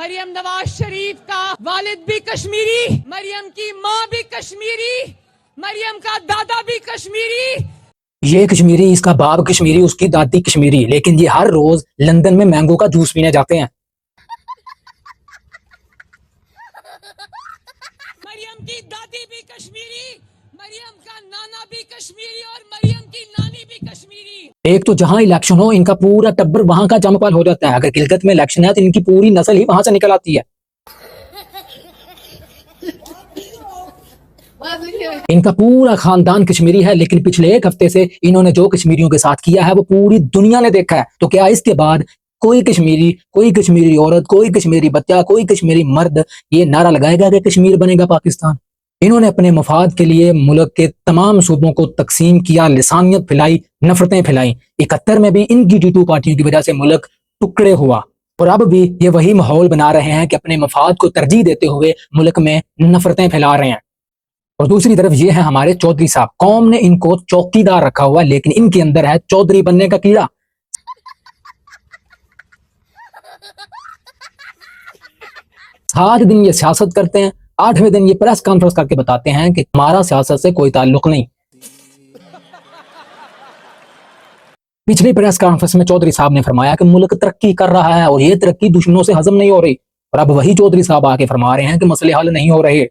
मरियम नवाज शरीफ का वालिद भी कश्मीरी, मरियम की माँ भी कश्मीरी, मरियम का दादा भी कश्मीरी। ये कश्मीरी, इसका बाप कश्मीरी, उसकी दादी कश्मीरी, लेकिन ये हर रोज लंदन में मैंगो का जूस पीने जाते हैं। मरियम की दादी भी कश्मीरी, मरियम का नाना भी कश्मीरी और मरियम की नानी भी कश्मीरी। एक तो जहां इलेक्शन हो इनका पूरा टब्बर वहां का जमपाल हो जाता है। अगर गिलगित में इलेक्शन है तो इनकी पूरी नस्ल ही वहां से निकल आती है। इनका पूरा खानदान कश्मीरी है, लेकिन पिछले एक हफ्ते से इन्होंने जो कश्मीरियों के साथ किया है वो पूरी दुनिया ने देखा है। तो क्या इसके बाद कोई कश्मीरी औरत, कोई कश्मीरी बच्चा, कोई कश्मीरी मर्द ये नारा लगाएगा कि कश्मीर बनेगा पाकिस्तान? इन्होंने अपने मफाद के लिए मुल्क के तमाम सूबों को तकसीम किया, लिसानियत फैलाई, नफरतें फैलाई। 71 में भी इनकी G2 पार्टियों की वजह से मुल्क टुकड़े हुआ, और अब भी ये वही माहौल बना रहे हैं कि अपने मफाद को तरजीह देते हुए मुल्क में नफरतें फैला रहे हैं। और दूसरी तरफ ये है हमारे चौधरी साहब। कौम ने इनको चौकीदार रखा हुआ, लेकिन इनके अंदर है चौधरी बनने का कीड़ा। 7 दिन ये सियासत करते हैं, 8वें दिन ये प्रेस कॉन्फ्रेंस करके बताते हैं कि हमारा सियासत से कोई ताल्लुक नहीं। पिछली प्रेस कॉन्फ्रेंस में चौधरी साहब ने फरमाया कि मुल्क तरक्की कर रहा है और ये तरक्की दुश्मनों से हजम नहीं हो रही, और अब वही चौधरी साहब आके फरमा रहे हैं कि मसले हल नहीं हो रहे।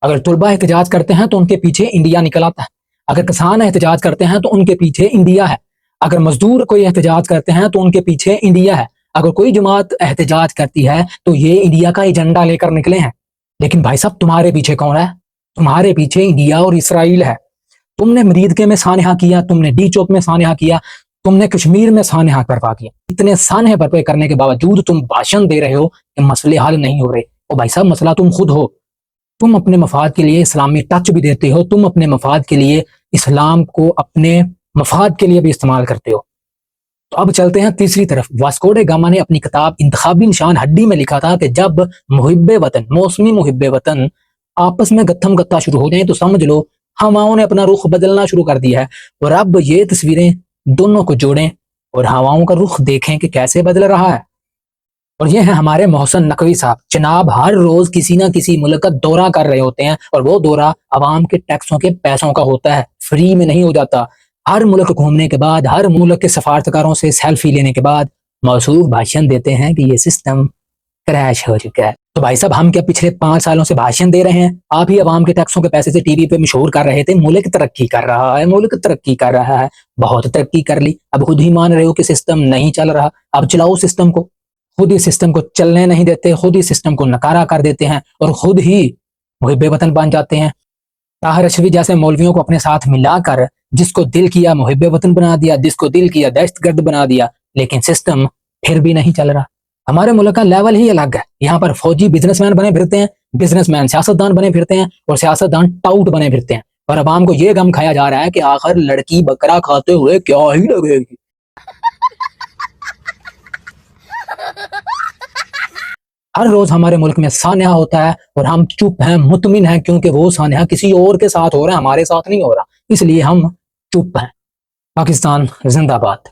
अगर तुलबा एहतजाज करते हैं तो उनके पीछे इंडिया निकल आता है, अगर किसान एहतजाज करते हैं तो उनके पीछे इंडिया है, अगर मजदूर कोई एहतजाज करते हैं तो उनके पीछे इंडिया है, अगर कोई जमात एहतजाज करती है तो ये इंडिया का एजेंडा लेकर निकले हैं। लेकिन भाई साहब, तुम्हारे पीछे कौन है? तुम्हारे पीछे इंडिया और इसराइल है। तुमने मरीदके में सानहा किया, तुमने डी चौक में सानहा किया, तुमने कश्मीर में सानहा बर्पा किया। इतने सानहे बर्पे करने के बावजूद तुम भाषण दे रहे हो कि मसले हल नहीं हो रहे। और भाई साहब, मसला तुम खुद हो। तुम अपने मफाद के लिए इस्लामी टच भी देते हो, तुम अपने मफाद के लिए इस्लाम को अपने मफाद के लिए भी इस्तेमाल करते हो। तो अब चलते हैं तीसरी तरफ। वास्को डे गामा ने अपनी किताब इंतखाबी निशान हड्डी में लिखा था कि जब मुहिब्बे वतन, मौसमी मुहिब्बे वतन आपस में गत्थम गत्ता शुरू हो जाए तो समझ लो हवाओं ने अपना रुख बदलना शुरू कर दिया है। और अब ये तस्वीरें दोनों को जोड़ें और हवाओं का रुख देखें कि कैसे बदल रहा है। और ये है हमारे मोहसन नकवी साहब। जनाब हर रोज किसी ना किसी मुल्क का दौरा कर रहे होते हैं, और वो दौरा अवाम के टैक्सों के पैसों का होता है, फ्री में नहीं हो जाता। हर मुल्क घूमने के बाद, हर मुल्क के सफारतकारों से सेल्फी लेने के बाद मौसूफ भाषण देते हैं कि ये सिस्टम क्रैश हो चुका है। तो भाई साहब, हम क्या पिछले 5 सालों से भाषण दे रहे हैं? आप ही अवाम के टैक्सों के पैसे से टीवी पे मशहूर कर रहे थे मुल्क तरक्की कर रहा है, मुल्क तरक्की कर रहा है। बहुत तरक्की कर ली, अब खुद ही मान रहे हो कि सिस्टम नहीं चल रहा। अब चलाओ सिस्टम को। खुद ही सिस्टम को चलने नहीं देते, खुद ही सिस्टम को नकारा कर देते हैं और खुद ही मुहिब्बे वतन बन जाते हैं। ताहिर अशरफी जैसे मौलवियों को अपने साथ मिलाकर जिसको दिल किया मुहिब्बे वतन बना दिया, जिसको दिल किया दहशतगर्द बना दिया, लेकिन सिस्टम फिर भी नहीं चल रहा। हमारे मुल्क का लेवल ही अलग है। यहाँ पर फौजी बिजनेसमैन बने फिरते हैं, बिजनेसमैन सियासतदान बने फिरते हैं, और सियासतदान टाउट बने फिरते हैं। और अवाम को यह गम खाया जा रहा है कि आखिर लड़की बकरा खाते हुए क्या ही लगेगी। हर रोज हमारे मुल्क में सान्या होता है और हम चुप हैं, मुतमिन हैं, क्योंकि वो सान्या किसी और के साथ हो रहा है, हमारे साथ नहीं हो रहा, इसलिए हम चुप हैं। पाकिस्तान जिंदाबाद।